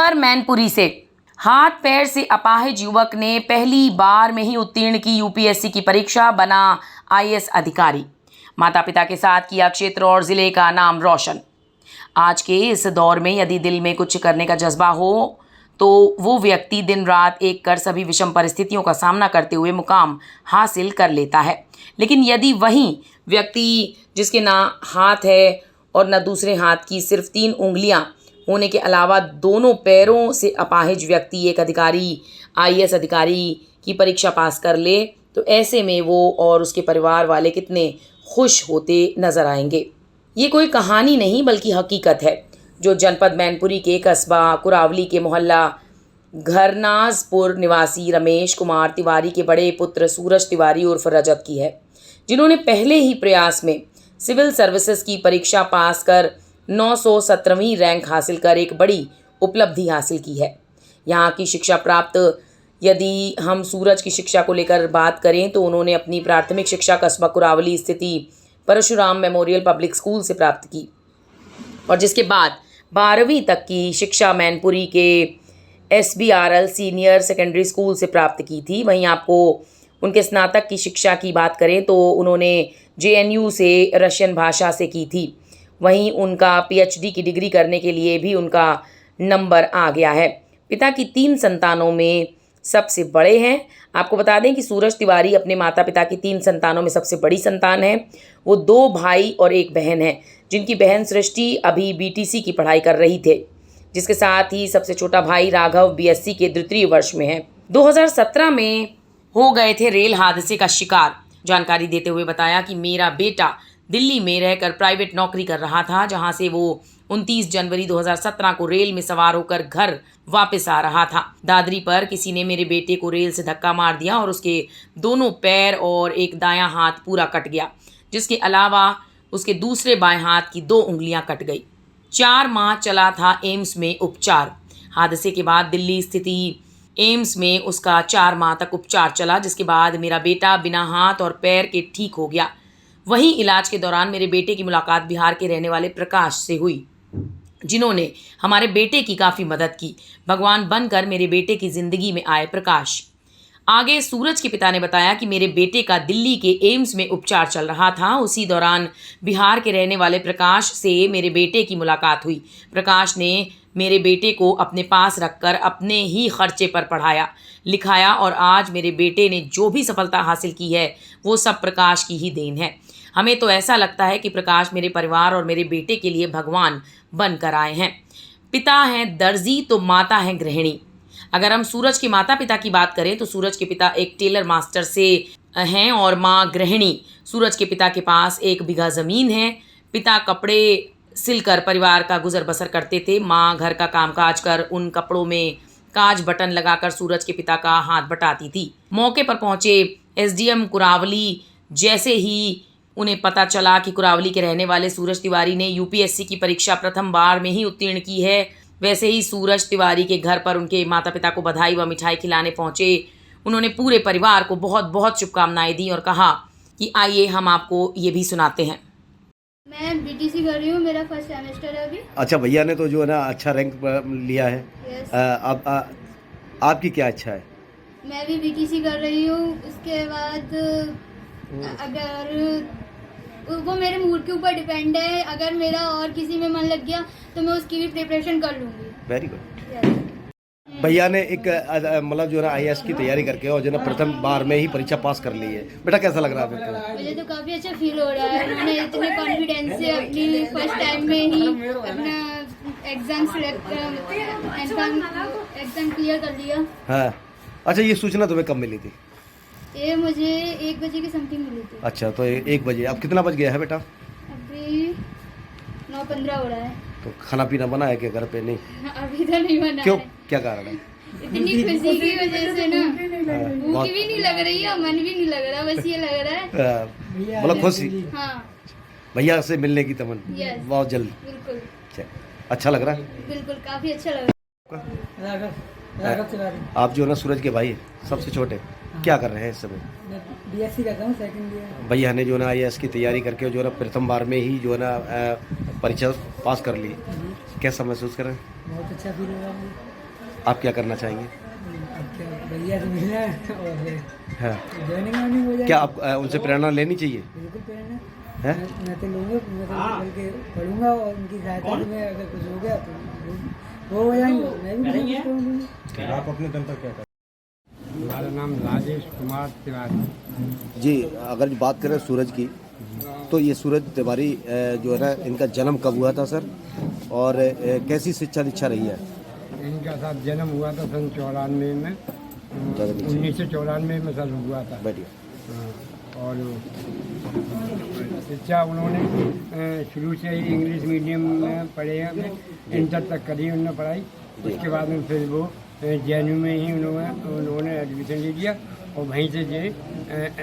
खबर मैनपुरी से। हाथ पैर से अपाहिज युवक ने पहली बार में ही उत्तीर्ण की यूपीएससी की परीक्षा, बना आईएएस अधिकारी। माता पिता के साथ किया क्षेत्र और जिले का नाम रोशन। आज के इस दौर में यदि दिल में कुछ करने का जज्बा हो तो वो व्यक्ति दिन रात एक कर सभी विषम परिस्थितियों का सामना करते हुए मुकाम हासिल कर लेता है। लेकिन यदि वही व्यक्ति जिसके ना हाथ है और न दूसरे हाथ की सिर्फ 3 उंगलियां होने के अलावा दोनों पैरों से अपाहिज व्यक्ति एक अधिकारी, आईएएस अधिकारी की परीक्षा पास कर ले, तो ऐसे में वो और उसके परिवार वाले कितने खुश होते नजर आएंगे। ये कोई कहानी नहीं बल्कि हकीकत है, जो जनपद मैनपुरी के कस्बा कुरावली के मोहल्ला घरनाजपुर निवासी रमेश कुमार तिवारी के बड़े पुत्र सूरज तिवारी उर्फ रजत की है, जिन्होंने पहले ही प्रयास में सिविल सर्विसेज की परीक्षा पास कर 917वीं रैंक हासिल कर एक बड़ी उपलब्धि हासिल की है। यहाँ की शिक्षा प्राप्त, यदि हम सूरज की शिक्षा को लेकर बात करें तो उन्होंने अपनी प्राथमिक शिक्षा कस्बा कुरावली स्थिति परशुराम मेमोरियल पब्लिक स्कूल से प्राप्त की और जिसके बाद 12वीं तक की शिक्षा मैनपुरी के SBRL सीनियर सेकेंडरी स्कूल से प्राप्त की थी। वहीं आपको उनके स्नातक की शिक्षा की बात करें तो उन्होंने JNU से रशियन भाषा से की थी। वहीं उनका PhD की डिग्री करने के लिए भी उनका नंबर आ गया है। पिता की 3 संतानों में सबसे बड़े हैं। आपको बता दें कि सूरज तिवारी अपने माता पिता की 3 संतानों में सबसे बड़ी संतान है। वो 2 भाई और 1 बहन है, जिनकी बहन सृष्टि अभी BTC की पढ़ाई कर रही थे, जिसके साथ ही सबसे छोटा भाई राघव BSc के 2य वर्ष में है। 2017 में हो गए थे रेल हादसे का शिकार। जानकारी देते हुए बताया कि मेरा बेटा दिल्ली में रहकर प्राइवेट नौकरी कर रहा था, जहां से वो 29 जनवरी 2017 को रेल में सवार होकर घर वापस आ रहा था। दादरी पर किसी ने मेरे बेटे को रेल से धक्का मार दिया और उसके दोनों पैर और एक दायां हाथ पूरा कट गया, जिसके अलावा उसके दूसरे बाएं हाथ की 2 उंगलियां कट गई। 4 माह चला था एम्स में उपचार। हादसे के बाद दिल्ली स्थिति एम्स में उसका 4 माह तक उपचार चला, जिसके बाद मेरा बेटा बिना हाथ और पैर के ठीक हो गया। वहीं इलाज के दौरान मेरे बेटे की मुलाकात बिहार के रहने वाले प्रकाश से हुई, जिन्होंने हमारे बेटे की काफ़ी मदद की। भगवान बनकर मेरे बेटे की ज़िंदगी में आए प्रकाश। आगे सूरज के पिता ने बताया कि मेरे बेटे का दिल्ली के एम्स में उपचार चल रहा था। उसी दौरान बिहार के रहने वाले प्रकाश से मेरे बेटे की मुलाकात हुई। प्रकाश ने मेरे बेटे को अपने पास रखकर अपने ही खर्चे पर पढ़ाया लिखाया और आज मेरे बेटे ने जो भी सफलता हासिल की है वो सब प्रकाश की ही देन है। हमें तो ऐसा लगता है कि प्रकाश मेरे परिवार और मेरे बेटे के लिए भगवान बनकर आए हैं। पिता हैं दर्जी तो माता हैं गृहिणी। अगर हम सूरज के माता पिता की बात करें तो सूरज के पिता एक टेलर मास्टर से हैं और माँ गृहिणी। सूरज के पिता के पास 1 बीघा ज़मीन है। पिता कपड़े सिलकर परिवार का गुजर बसर करते थे। माँ घर का कामकाज कर उन कपड़ों में काज बटन लगाकर सूरज के पिता का हाथ बटाती थी। मौके पर पहुंचे SDM कुरावली जैसे ही उन्हें पता चला कि कुरावली के रहने वाले सूरज तिवारी ने UPSC की परीक्षा प्रथम बार में ही उत्तीर्ण की है, वैसे ही सूरज तिवारी के घर पर उनके माता पिता को बधाई व मिठाई खिलाने पहुंचे। उन्होंने पूरे परिवार को बहुत बहुत शुभकामनाएं दी और कहा कि आइए हम आपको ये भी सुनाते हैं। मैं BTC कर रही हूँ, मेरा फर्स्ट सेमेस्टर है अभी। अच्छा, भैया ने तो जो है ना अच्छा रैंक लिया है। यस। अब आपकी क्या इच्छा है? मैं भी BTC कर रही हूँ। उसके बाद अगर वो मेरे मूड के ऊपर डिपेंड है, अगर मेरा और किसी में मन लग गया तो मैं उसकी भी प्रिपरेशन कर लूँगी। Very good. भैया ने एक मतलब जो है ना IAS की तैयारी करके और जो है ना प्रथम बार में ही परीक्षा पास कर ली है। बेटा कैसा लग रहा है? मुझे तो काफ़ी अच्छा फील हो रहा है। उन्होंने इतने कॉन्फिडेंस से अपनी फर्स्ट टाइम में ही अपना एग्ज़ाम क्लियर कर लिया। हाँ, अच्छा, ये सूचना तुम्हें कब मिली थी? ये मुझे 1 बजे की समथिंग मिली थी। अच्छा, तो 1 बजे। अब कितना बज गया है बेटा? अभी 9:15 हो रहा है। तो खाना पीना बना है कि घर पे? नहीं, अभी तो नहीं बना। क्यों? है। क्या कारण है? इतनी खुशी की वजह से ना, भूख भी नहीं लग रही है, मन भी नहीं लग रहा, बस ये लग रहा है मतलब खुशी। हाँ, भैया से मिलने की तमन्ना यस, बहुत जल्द। बिल्कुल अच्छा लग रहा है? बिल्कुल, काफी अच्छा लग रहा है। आप जो है ना सूरज के भाई सबसे छोटे, क्या कर रहे हैं इस समय? BSc कर रहा हूँ, सेकंड ईयर। भैया ने जो है ना IAS की तैयारी करके जो है ना प्रथम बार में ही जो है ना परीक्षा पास कर ली। कैसा महसूस कर रहे हैं? बहुत अच्छा फील हो रहा है मुझे। आप क्या करना चाहेंगे? अब क्या भैया से मिलना है और हाँ, ज्वाइनिंग वार्निंग हो जाए। क्या आप उनसे प्रेरणा लेनी चाहिए? बिल्कुल प्रेरणा है? मैं तो लूँगा, मैं तो बल्कि पढ़ूंगा और उनकी सहायता से मैं अगर कुछ हो गया तो वो हो जाएंगे, मैं भी कुछ करूँगा। आप अपने दम पर क्या करें? हमारा नाम राजेश कुमार तिवारी। जी, अगर बात करें सूरज की, तो ये सूरज तिवारी जो है ना, इनका जन्म कब हुआ था सर, और कैसी शिक्षा दीक्षा रही है? इनका साथ जन्म हुआ था सन 94 में, 1994 में सर हुआ था। बैठिए। हाँ, और शिक्षा उन्होंने शुरू से ही इंग्लिश मीडियम में पढ़े हैं, इंटर तक करी उन्होंने पढ़ाई। उसके बाद में फिर वो JNU में ही उन्होंने एडमिशन ले लिया और वहीं से जो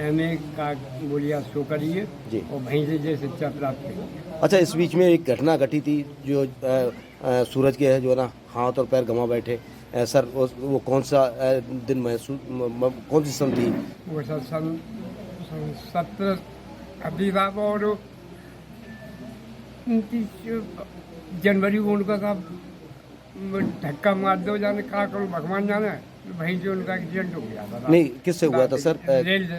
MA का बोलिया शो करिए और वहीं से जो शिक्षा प्राप्त की। अच्छा, इस बीच में एक घटना घटी थी जो सूरज के है जो है ना, हाथ और पैर गंवा बैठे। सर वो कौन सा दिन महसूस, कौन सी सन थी? वो सर सन 17 अभी साहब और 29 जनवरी को उनका साहब धक्का मार दो, जाने कहा करो भगवान जाने, वहीं से उनका एक्सीडेंट हो गया था। नहीं, किससे हुआ था सर? रेल से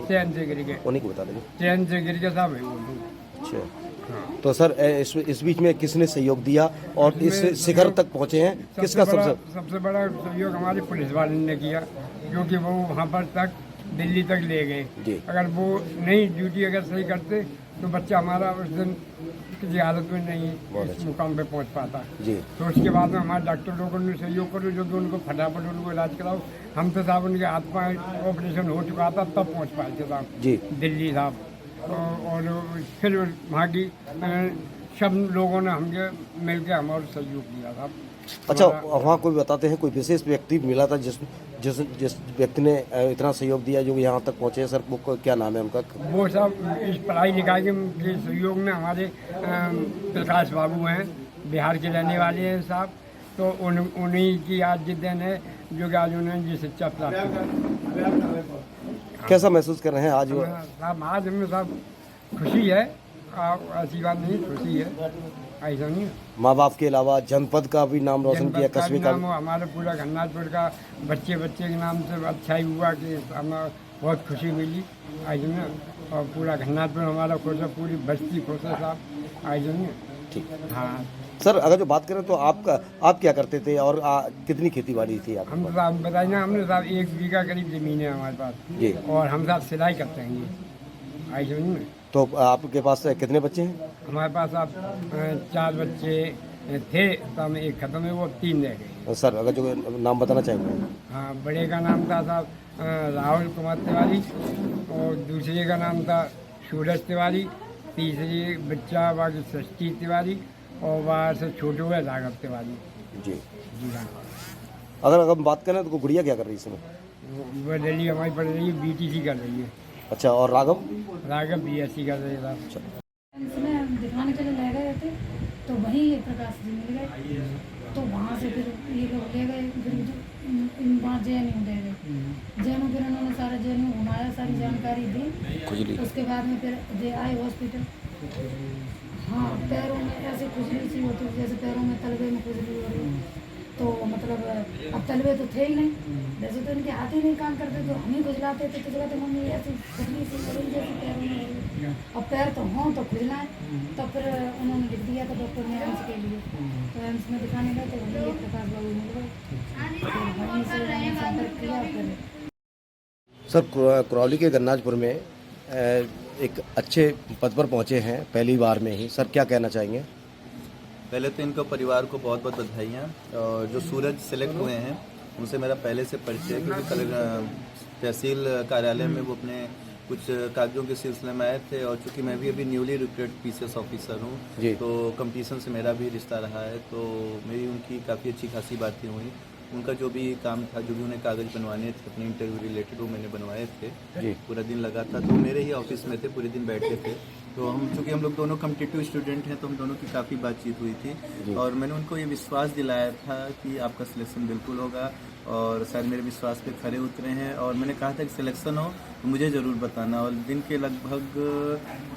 ट्रेन से गिर गए। उन्हीं को बता देंगे। ट्रेन से गिर गया साहब। अच्छा, तो सर इस बीच में किसने सहयोग दिया और इस शिखर तक पहुंचे हैं? किसका सबसे बड़ा सहयोग हमारे पुलिस वाले ने किया, क्योंकि वो वहाँ पर तक दिल्ली तक ले गए। अगर वो नहीं ड्यूटी अगर सही करते तो बच्चा हमारा उस दिन किसी हालत में नहीं इस मुकाम पे पहुंच पाता जी। तो उसके बाद में हमारे डॉक्टर लोगों ने सहयोग करो, जो कि उनको फटाफट उनको इलाज कराओ। हम तो साहब उनके हाथ पाँव ऑपरेशन हो चुका था तब पहुंच पाए थे साहब जी दिल्ली साहब। और फिर वहाँ की सब लोगों ने हमके मिल के हमारा सहयोग किया था। अच्छा, वहाँ कोई बताते हैं कोई विशेष व्यक्ति मिला था जिस व्यक्ति ने इतना सहयोग दिया जो यहाँ तक पहुँचे? सर वो क्या नाम है उनका? वो सब इस पढ़ाई लिखाई के सहयोग में हमारे प्रकाश बाबू हैं, बिहार के रहने वाले हैं साहब। तो उन्हीं की आज जिस दिन है जो कि आज उन्होंने जी शिक्षा प्राप्त की। कैसा महसूस कर रहे हैं आज? साहब आज हमें साहब खुशी है, ऐसी बात नहीं, खुशी है, ऐसा नहीं। माँ बाप के अलावा जनपद का भी नाम रोशन किया, कस्बे का नाम हमारे पूरा घन्नाथपुर का बच्चे के नाम से अच्छा ही हुआ कि हमें बहुत खुशी मिली आज में। और पूरा घन्नाथपुर हमारा खुश है, पूरी बस्ती खुश है साहब आज में। ठीक। हाँ सर, अगर जो बात करें तो आप क्या करते थे और कितनी खेती बाड़ी थी आप? हम साहब बताइए ना, हमने साहब 1 बीघा करीब ज़मीन है हमारे पास जी। और हम साहब सिलाई करते हैं ये आज में। तो आपके पास कितने बच्चे हैं? हमारे पास आप 4 बच्चे थे, तो हमें एक खत्म है, वो 3 रह गए। सर अगर जो नाम बताना चाहेंगे? हाँ, बड़े का नाम था साहब राहुल कुमार तिवारी और दूसरे का नाम था सूरज तिवारी, तीसरी बच्चा बाकी सृष्टि तिवारी और वहाँ से छोटे हुए राघव तिवारी जी जी। हाँ, अगर हम बात करें तो गुड़िया क्या कर रही है इसमें? वो दिल्ली हमारी पढ़ रही है, BTC कर रही है। अच्छा, और राघव? BSc कर रही है। इसमें दिखाने के लिए ले गए थे तो वहीं ये प्रकाश जी मिल गए, तो वहाँ से फिर ये लोग ले गए, फिर वहाँ JNU ले गए। JNU फिर उन्होंने सारा JNU घुमाया, सारी जानकारी दी। उसके बाद में फिर आए हॉस्पिटल। हाँ, पैरों में ऐसे खुजली सी होती है, जैसे पैरों में तलवे में खुजली हो रही है। तो मतलब अब तलवे तो थे ही नहीं, वैसे तो इनके हाथ ही नहीं काम करते, तो हम ही खुजलाते थे। तो कहते मम्मी ऐसी खुजली सी हो रही जैसे पैरों में हो रही। अब पैर तो हों तो खुजलाएं, तो फिर उन्होंने लिख दिया था डॉक्टर ने एम्स के लिए। तो एम्स में दिखाने गए तो वही प्रकाश बाबू मिल गए, फिर वहीं से उन्होंने संपर्क किया। फिर सर करौली के गन्नाजपुर में एक अच्छे पद पर पहुंचे हैं पहली बार में ही, सर क्या कहना चाहेंगे? पहले तो इनको परिवार को बहुत बहुत बधाइयाँ। और जो सूरज सेलेक्ट हुए हैं उनसे मेरा पहले से परिचय है, क्योंकि कल तहसील कार्यालय में वो अपने कुछ कागजों के सिलसिले में आए थे। और चूँकि मैं भी अभी न्यूली रिक्रूटेड PCS ऑफिसर हूँ, तो कंपटीशन से मेरा भी रिश्ता रहा है। तो मेरी उनकी काफ़ी अच्छी खासी बातें हुई। उनका जो भी काम था, जो भी उन्हें कागज़ बनवाने थे अपने इंटरव्यू रिलेटेड, वो मैंने बनवाए थे। पूरा दिन लगा था, तो मेरे ही ऑफिस में थे, पूरे दिन बैठे थे। तो चूँकि हम लोग दोनों कॉम्पिटिटिव स्टूडेंट हैं, तो हम दोनों की काफ़ी बातचीत हुई थी। और मैंने उनको ये विश्वास दिलाया था कि आपका सिलेक्शन बिल्कुल होगा, और शायद मेरे विश्वास पे खरे उतरे हैं। और मैंने कहा था कि सिलेक्शन हो तो मुझे ज़रूर बताना। और दिन के लगभग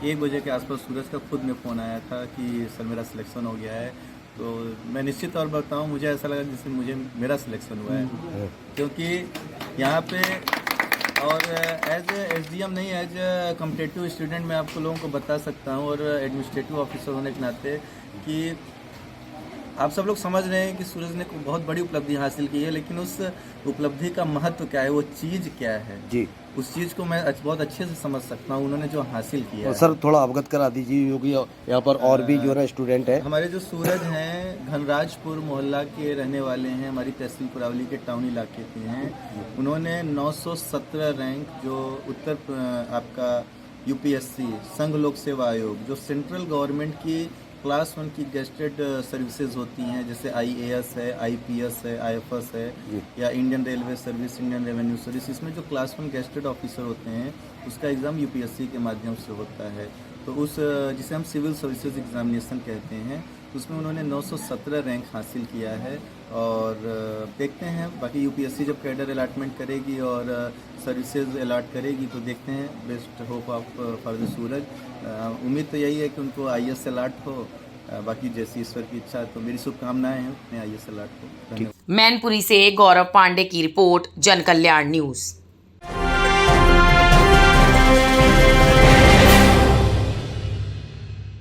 1 बजे के आसपास सूरज का खुद में फ़ोन आया था कि सर मेरा सिलेक्शन हो गया है। तो मैं निश्चित तौर पर बताऊँ, मुझे ऐसा लगा जैसे मुझे मेरा सिलेक्शन हुआ है, क्योंकि यहाँ पे और एज SDM नहीं, एज कॉम्पिटिटिव स्टूडेंट मैं आपको लोगों को बता सकता हूँ, और एडमिनिस्ट्रेटिव ऑफिसर होने के नाते, कि आप सब लोग समझ रहे हैं कि सूरज ने बहुत बड़ी उपलब्धि हासिल की है, लेकिन उस उपलब्धि का महत्व क्या है, वो चीज़ क्या है जी, उस चीज़ को मैं बहुत अच्छे से समझ सकता हूँ, उन्होंने जो हासिल किया है। सर थोड़ा अवगत करा दीजिए, क्योंकि यहाँ पर और भी जो है ना स्टूडेंट है। हमारे जो सूरज हैं घनराजपुर मोहल्ला के रहने वाले हैं, हमारी तहसील कुरावली के टाउन इलाके के हैं। उन्होंने 917 रैंक, जो आपका UPSC संघ लोक सेवा आयोग, जो सेंट्रल गवर्नमेंट की क्लास 1 की गेस्टेड सर्विसेज होती हैं, जैसे IAS है, IPS है, IFS है, या Indian railway service, Indian revenue service, इसमें जो क्लास 1 गेस्टेड ऑफिसर होते हैं उसका एग्ज़ाम UPSC के माध्यम से होता है। तो उस जिसे हम सिविल सर्विसेज एग्जामिनेशन कहते हैं, उसमें उन्होंने 917 रैंक हासिल किया है। और देखते हैं बाकी UPSC जब कैडर अलॉटमेंट करेगी और सर्विसेज अलॉट करेगी तो देखते हैं। Best hope of for the Suraj. उम्मीद तो यही है कि उनको IAS अलॉट हो, बाकी जैसी ईश्वर की इच्छा, तो मेरी शुभकामनाएं हैं उन्हें IAS अलॉट हो। धन्यवाद। मैनपुरी से गौरव पांडे की रिपोर्ट, जन कल्याण न्यूज़।